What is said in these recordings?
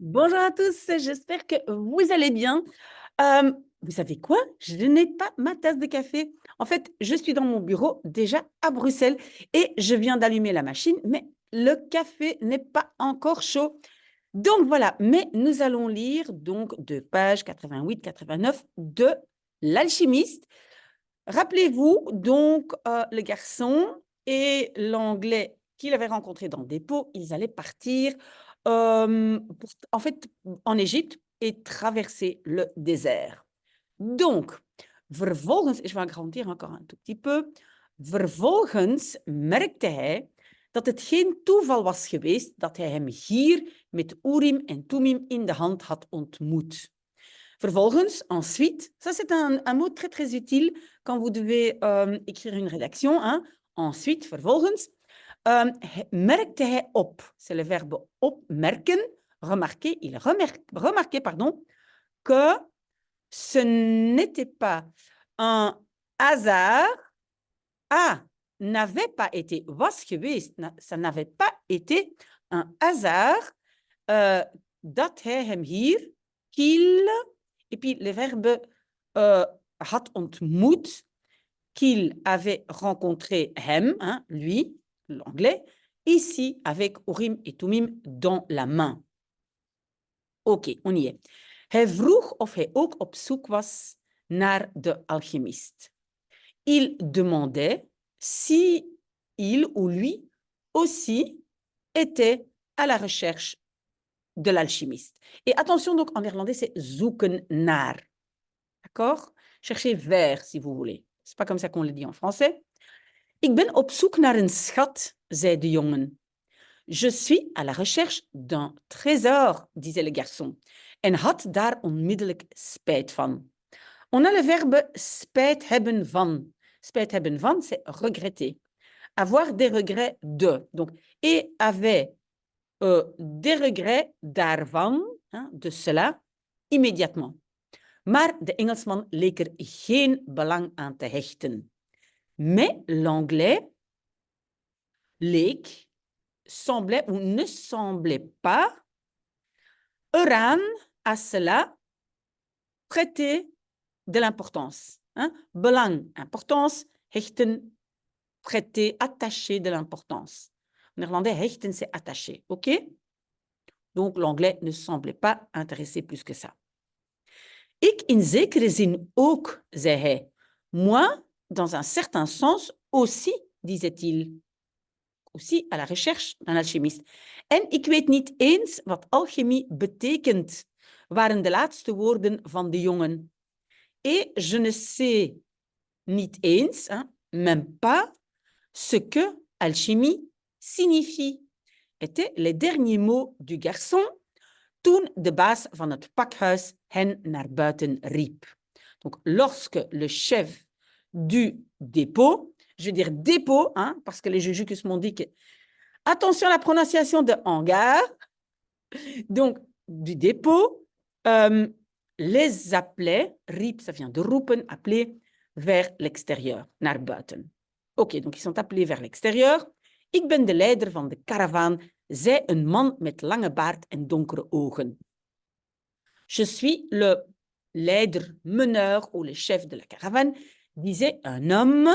Bonjour à tous, j'espère que vous allez bien. Vous savez quoi? Je n'ai pas ma tasse de café. En fait, je suis dans mon bureau déjà à Bruxelles et je viens d'allumer la machine, mais le café n'est pas encore chaud. Donc voilà, mais nous allons lire donc de page 88-89 de L'Alchimiste. Rappelez-vous donc le garçon et l'anglais qu'il avait rencontré dans le dépôt, ils allaient partir en fait en Égypte et traverser le désert. Donc, vervolgens, je vais agrandir encore een tout petit peu, vervolgens merkte hij dat het geen toeval was geweest dat hij hem hier met Urim en Tumim in de hand had ontmoet. Vervolgens, ensuite, ça c'est un mot très très utile quand vous devez écrire une rédaction. Hein. Ensuite, vervolgens, merkte hij op. C'est le verbe opmerken, remarquer. Il remarquait, pardon, que ce n'était pas un hasard. Ah, n'avait pas été, was geweest. Ça n'avait pas été un hasard dat hij hem hier, qu'il, et puis le verbe had ontmoet, qu'il avait rencontré hem, hein, lui, l'anglais, ici avec Urim et Tumim dans la main. Oké, on y est. Hij vroeg of hij ook op zoek was naar de alchimiste. Il demandait si il ou lui aussi était à la recherche de l'alchimiste. Et attention, donc en néerlandais, c'est zoeken naar. D'accord? Cherchez vers, si vous voulez. C'est pas comme ça qu'on le dit en français. Ik ben op zoek naar een schat, zei de jongen. Je suis à la recherche d'un trésor, disait le garçon, en had daar onmiddellijk spijt van. On a le verbe spijt hebben van. Spijt hebben van, c'est regretter. Avoir des regrets de. Donc, et avait des regrets daarvan, hein, de cela, immédiatement. Maar de Engelsman leek er geen belang aan te hechten. Mais l'anglais leek, semblait ou ne semblait pas eraan à cela prêter de l'importance. Hein? Belang, importance, hechten, prêter, attacher de l'importance. En néerlandais, hechten, c'est attacher. OK? Donc, l'anglais ne semblait pas intéressé plus que ça. Ik in zekere zin ook, zei hij. Moi, dans un certain sens aussi, disait-il. Aussi à la recherche d'un alchimiste. En ik weet niet eens wat alchemie betekent, waren de laatste woorden van de jongen. Et je ne sais niet eens, hein, même pas, ce que alchimie signifie. Étaient les derniers mots du garçon toen de baas van het pakhuis hen naar buiten riep. Donc, lorsque le chef du dépôt, je veux dire dépôt, hein, parce que les Jujukus m'ont dit que attention à la prononciation de hangar, donc du dépôt, les appelait, riep, ça vient de roepen, appeler, vers l'extérieur, naar buiten. Oké, donc ils sont appelés vers l'extérieur. Ik ben de leider van de karavaan, zei een man met lange baard en donkere ogen. Je suis le leider, meneur ou le chef de la caravane, disait un homme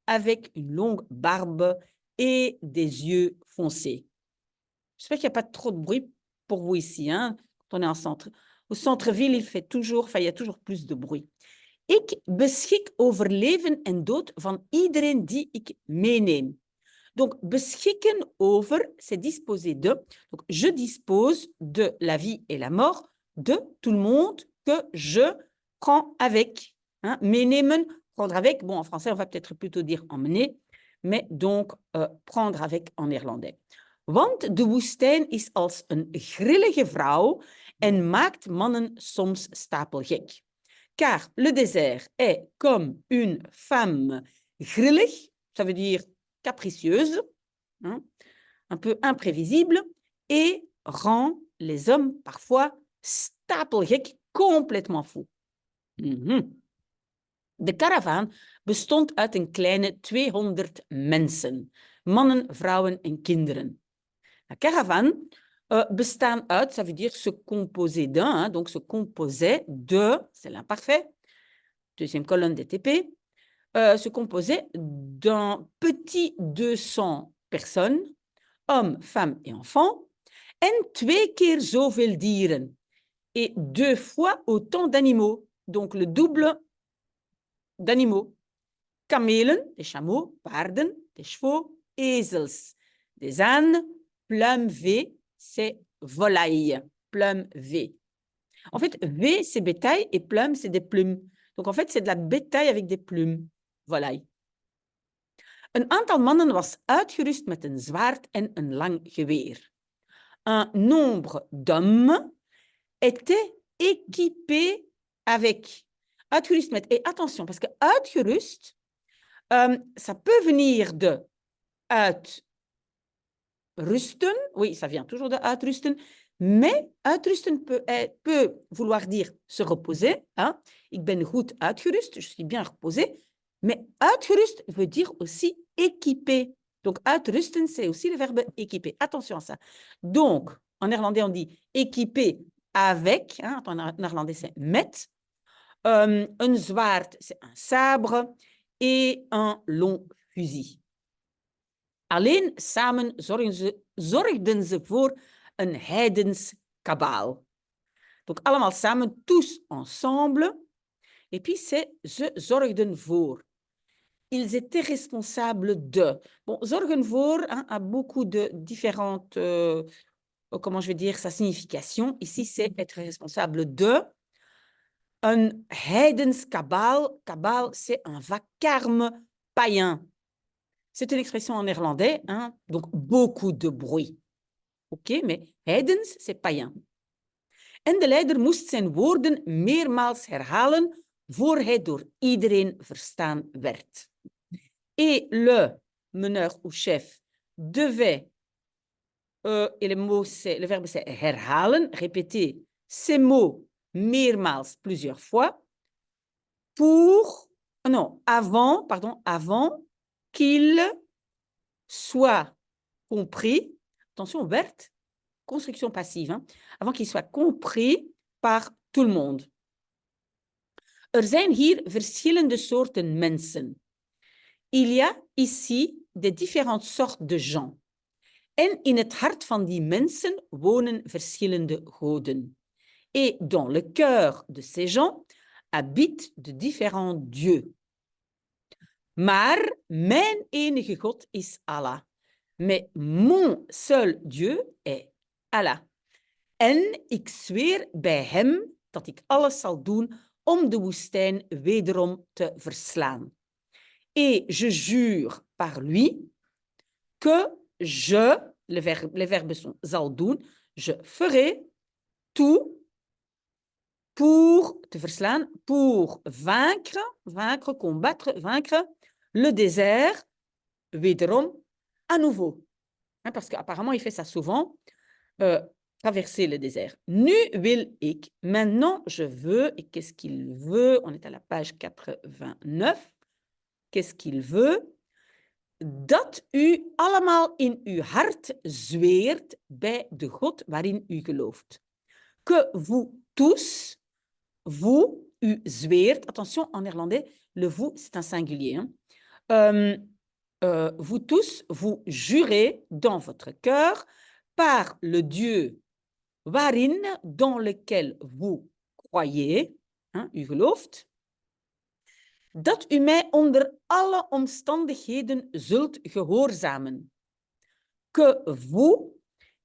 avec une longue barbe et des yeux foncés. J'espère qu'il n'y a pas trop de bruit pour vous ici, hein, quand on est en centre. Au centre-ville, il y a toujours plus de bruit. Ik beschik over leven en dood van iedereen die ik meeneem. Donc, beschikken over, c'est disposer de. Donc, je dispose de la vie et la mort de tout le monde que je prends avec. Hein, meenemen, prendre avec. Bon, en français, on va peut-être plutôt dire emmener, mais donc prendre avec en néerlandais. Want de woestijn is als een grillige vrouw en maakt mannen soms stapelgek. Car le désert est comme une femme grillig, ça veut dire capricieuse, hein, un peu imprévisible, et rend les hommes parfois stapelgek, complètement fous. De karavaan bestond uit een kleine 200 mensen, mannen, vrouwen en kinderen. La caravane Bestaan uit, ça veut dire se composer d'un, hein, donc se composait de, c'est l'imparfait, deuxième colonne DTP, se composait d'un petit 200 personnes, hommes, femmes et enfants, en 2 keer zoveel dieren, et 2 fois autant d'animaux, donc le double d'animaux. Kamelen, des chameaux, paarden, des chevaux, ezels, des ânes, pluimvee, c'est volaille, pluimvee. En fait, vee, c'est bétail et pluim, c'est des plumes. Donc, en fait, c'est de la bétail avec des plumes, volaille. Een aantal mannen was uitgerust met een zwaard en een lang geweer. Un nombre d'hommes était équipé avec. Uitgerust met. Et attention, parce que uitgerust, ça peut venir de uitrusten. Oui, ça vient toujours de uitrusten. Mais uitrusten peut vouloir dire se reposer. Hein? Ik ben goed uitgerust, je suis bien reposé. Mais uitgerust veut dire aussi équipé. Donc, uitrusten, c'est aussi le verbe équiper. Attention à ça. Donc, en néerlandais, on dit équipé avec. Hein? En néerlandais, c'est met. Un zwaard, c'est un sabre. Et un long fusil. Alleen samen zorgden ze voor een heidens kabaal. Donc, allemaal samen, tous ensemble. Et puis, c'est ze zorgden voor. Ils étaient responsables de. Bon, zorgen voor hein, a beaucoup de différentes, comment je vais dire, sa signification. Ici, c'est être responsable de. Een heidens kabaal. Kabaal, c'est un vacarme païen. C'est une expression en néerlandais, hein, donc beaucoup de bruit. Oké, mais heidens, c'est païen. En de leider moest zijn woorden meermaals herhalen voor hij door iedereen verstaan werd. Et le meneur ou chef devait, et le verbe c'est herhalen, répéter ces mots meermaals plusieurs fois avant qu'il soit compris, attention, werd, construction passive, hein, avant qu'il soit compris par tout le monde. Er zijn hier verschillende soorten mensen. Il y a ici des différentes sortes de gens. En in het hart van die mensen wonen verschillende goden. Et dans le cœur de ces gens habitent de différents dieux. Maar mijn enige God is Allah. Mais mon seul Dieu est Allah. En ik zweer bij hem dat ik alles zal doen om de woestijn wederom te verslaan. Et je jure par lui que les verbes sont zal doen, je ferai tout pour te verslaan, pour vaincre, combattre, vaincre le désert, wederom, à nouveau. Hein, parce qu'apparemment, il fait ça souvent, traverser le désert. Nu wil ik, maintenant je veux, et qu'est-ce qu'il veut? On est à la page 89. Qu'est-ce qu'il veut? Dat u allemaal in uw hart zweert bij de God waarin u gelooft. Que vous tous, vous, u zweert, attention en néerlandais, le vous c'est un singulier. Hein? Vous tous, vous jurez dans votre cœur par le Dieu waarin, dans lequel vous croyez, hein, u gelooft, dat u mij onder alle omstandigheden zult gehoorzamen. Que vous,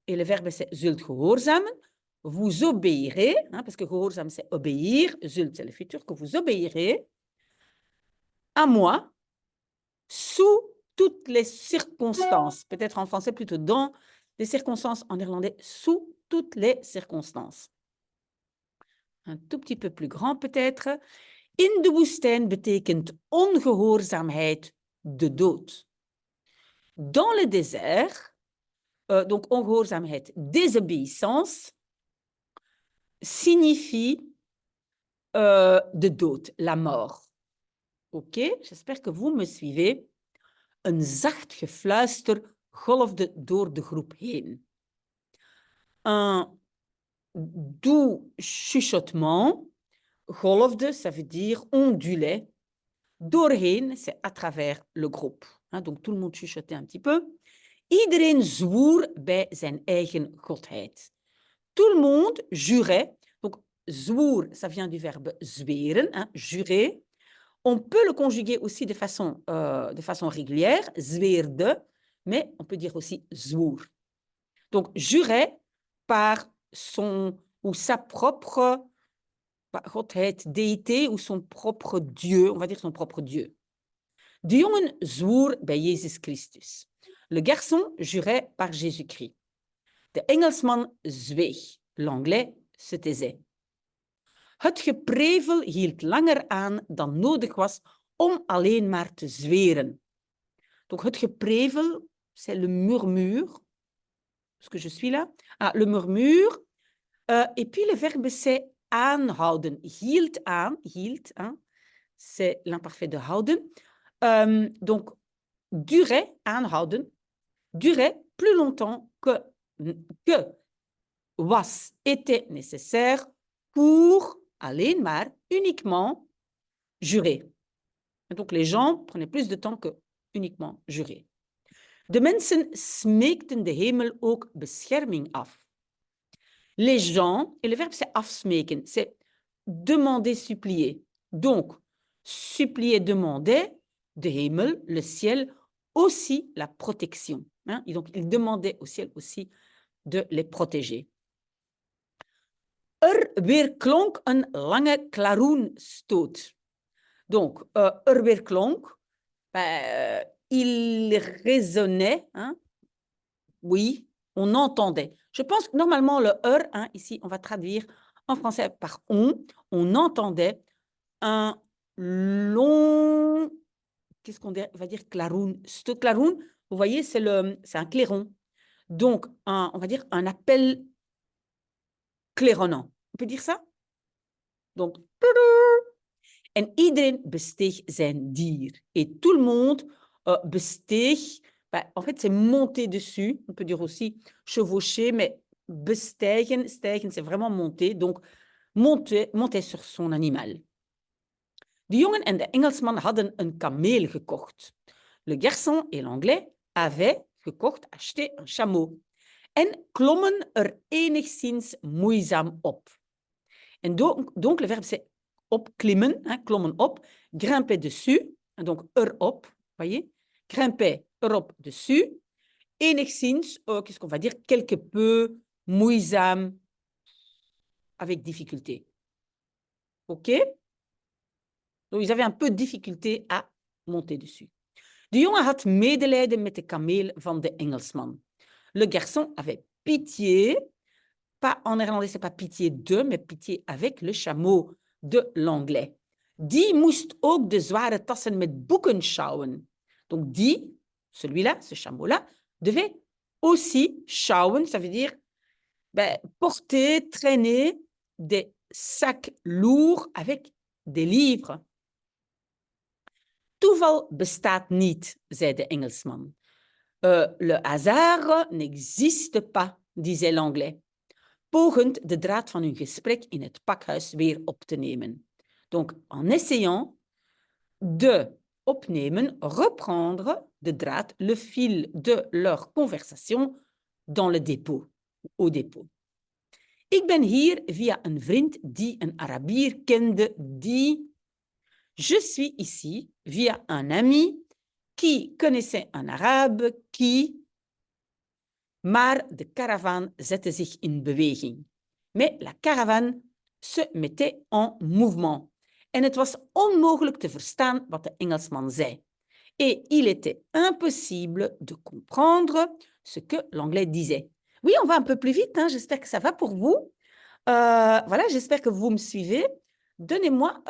et le verbe c'est zult gehoorzamen, vous obéirez, hein, parce que gehoorzamen c'est obéir, zult c'est le futur, que vous obéirez à moi sous toutes les circonstances. Peut-être en français plutôt dans les circonstances, en néerlandais sous toutes les circonstances. Un tout petit peu plus grand peut-être. In de woestijn betekent ongehoorzaamheid de dood. Dans le désert, donc ongehoorzaamheid, désobéissance, signifie de dood, la mort. Oké, j'espère que vous me suivez. Een zacht gefluister golfde door de groep heen. un doux chuchotement. Golfde, ça veut dire ondulait. Doorheen, c'est à travers le groupe. Donc tout le monde chuchotait un petit peu. Iedereen zwoer bij zijn eigen godheid. Tout le monde jurait. Donc, zwoer, ça vient du verbe zweren, jurer. On peut le conjuguer aussi de façon régulière, zweerde, mais on peut dire aussi zwoer. Donc, jurait par son ou sa propre godheid, déité ou son propre Dieu, on va dire son propre Dieu. De jongen zwoer bij Jezus Christus. Le garçon jurait par Jésus-Christ. De Engelsman zweeg. L'anglais se taisait. Het geprevel hield langer aan dan nodig was om alleen maar te zweren. Donc, het geprevel, c'est le murmure. Est-ce que je suis là? Le murmure. Et puis, le verbe, c'est aanhouden. Hield aan, hield, c'est l'imparfait de houden. Donc, durait, aanhouden, durait plus longtemps que was, était nécessaire pour alleen maar, uniquement, jurer. Et donc, les gens prenaient plus de temps que uniquement jurer. De mensen smeekten de hemel ook bescherming af. Les gens, et le verbe c'est afsmeken, c'est demander, supplier. Donc, supplier, demander, de hemel, le ciel, aussi la protection. Et donc, ils demandaient au ciel aussi de les protéger. Weerklonk een lange klaroenstoot. Donc, weerklonk, il résonnait, oui, on entendait. Je pense que normalement, le ici, on va traduire en français par on entendait un long, qu'est-ce qu'on va dire, klaroenstoot. Klaroen, vous voyez, c'est un clairon. Donc, on va dire un appel claironnant. On peut dire ça? Donc, en iedereen besteeg zijn dier. Et tout le monde besteeg, en fait, c'est monter dessus. On peut dire aussi chevaucher, mais bestijgen, stijgen, c'est vraiment monter. Donc, monter sur son animal. De jongen en de Engelsman hadden een kameel gekocht. Le garçon et l'anglais avaient gekocht, acheté un chameau. En klommen enigszins moeizaam op. En donc le verbe c'est opklimmen, klommen op, grimper dessus, donc erop, voyez, grimper erop dessus, enigszins, qu'est-ce qu'on va dire, quelque peu, moeizaam, avec difficulté. OK? Donc ils avaient un peu de difficulté à monter dessus. De jongen had medelijden met de kameel van de Engelsman. Le garçon avait pitié, pas en néerlandais, c'est pas pitié de, mais pitié avec le chameau de l'anglais. Die moest ook de zware tassen met boeken sjouwen. Donc die, celui-là, ce chameau-là, devait aussi sjouwen, ça veut dire porter, traîner des sacs lourds avec des livres. Toeval bestaat niet, zei de Engelsman. Le hasard n'existe pas, disait l'anglais, pogend de draad van hun gesprek in het pakhuis weer op te nemen. Donc, en essayant de opnemen, reprendre de draad, le fil de leur conversation dans le dépôt, au dépôt. Ik ben hier via een vriend die een Arabier kende, die... Je suis ici via un ami qui connaissait un arabe, qui... Maar de caravane zette zich in beweging. Mais la caravane se mettait en mouvement. En het was onmogelijk te verstaan wat de Engelsman zei. Et il était impossible de comprendre ce que l'anglais disait. Oui, on va un peu plus vite, j'espère que ça va pour vous. Voilà, j'espère que vous me suivez. Donnez-moi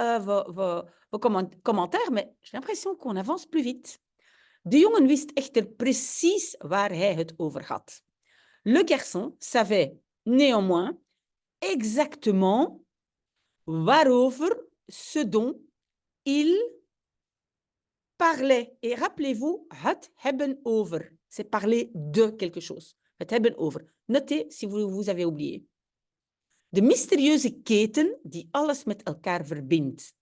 vos commentaires, mais j'ai l'impression qu'on avance plus vite. De jongen wist echter precies waar hij het over had. Le garçon savait néanmoins exactement waarover, ce dont il parlait. Et rappelez-vous, het hebben over, c'est parler de quelque chose. het hebben over. Notez si vous avez oublié. De mysterieuze keten die alles met elkaar verbindt.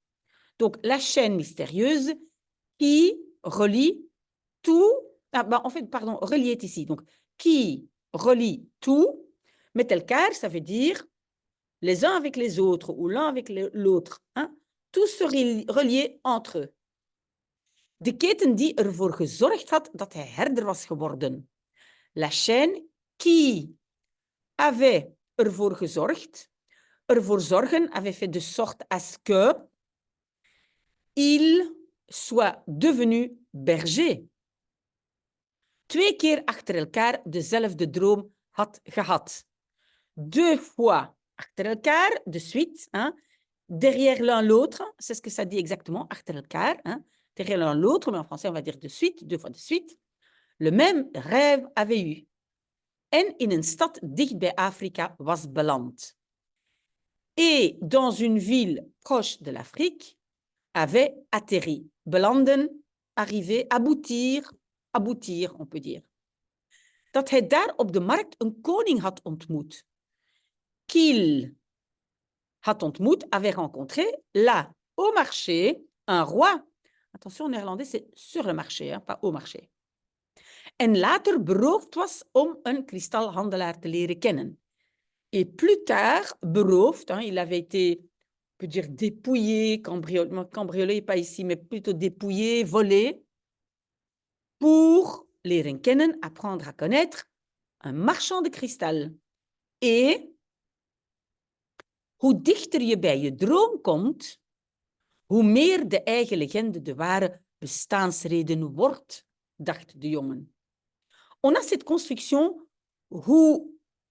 Donc, la chaîne mystérieuse qui relie tout. En fait, pardon, relier est ici. Donc, qui relie tout met elkaar, ça veut dire les uns avec les autres ou l'un avec l'autre. Hein? Tous se relier entre eux. De keten die ervoor gezorgd had dat hij herder was geworden. La chaîne qui avait ervoor gezorgd. Ervoor zorgen avait fait de sorte à ce que il soit devenu berger. 2 keer achter elkaar dezelfde droom had gehad. 2 fois achter elkaar, de suite, hein, derrière l'un l'autre, c'est ce que ça dit exactement, achter elkaar, hein, derrière l'un l'autre, mais en français on va dire de suite, 2 fois de suite, le même rêve avait eu. En in een stad dicht bij Afrika was beland. Et dans une ville proche de l'Afrique, avait atterri. Belanden, arriver, aboutir, on peut dire. Dat hij daar op de markt een koning had ontmoet. Qu'il had ontmoet, avait rencontré, là, au marché, un roi. Attention, en néerlandais, c'est sur le marché, hein, pas au marché. En later beroofd was om een kristalhandelaar te leren kennen. Et plus tard, beroofd, hein, il avait été, on peut dire dépouillé, cambriolé, pas ici, mais plutôt dépouillé, volé, pour leren kennen, apprendre à connaître, un marchand de cristal. Et hoe dichter je bij je droom komt, hoe meer de eigen legende de ware bestaansreden wordt, dacht de jongen. On a cette construction, hoe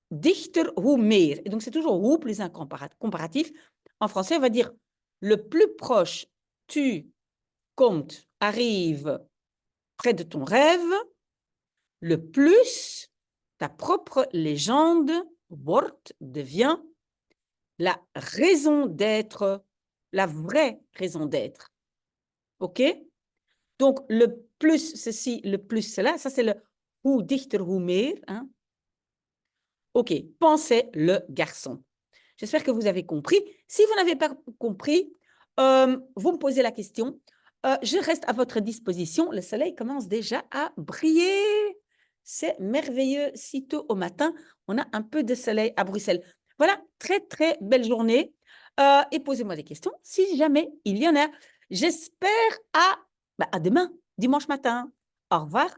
dichter, hoe meer. Et donc, c'est toujours hoe plus un comparatif. En français, on va dire le plus proche tu comptes, arrive près de ton rêve, le plus ta propre légende, wordt, devient la raison d'être, la vraie raison d'être. OK? Donc, le plus ceci, le plus cela, ça c'est le hoe dichter, hoe meer. Hein? OK, pensait le garçon. J'espère que vous avez compris. Si vous n'avez pas compris, vous me posez la question. Je reste à votre disposition. Le soleil commence déjà à briller. C'est merveilleux. Si tôt au matin, on a un peu de soleil à Bruxelles. Voilà, très, très belle journée. Et posez-moi des questions si jamais il y en a. J'espère à demain, dimanche matin. Au revoir.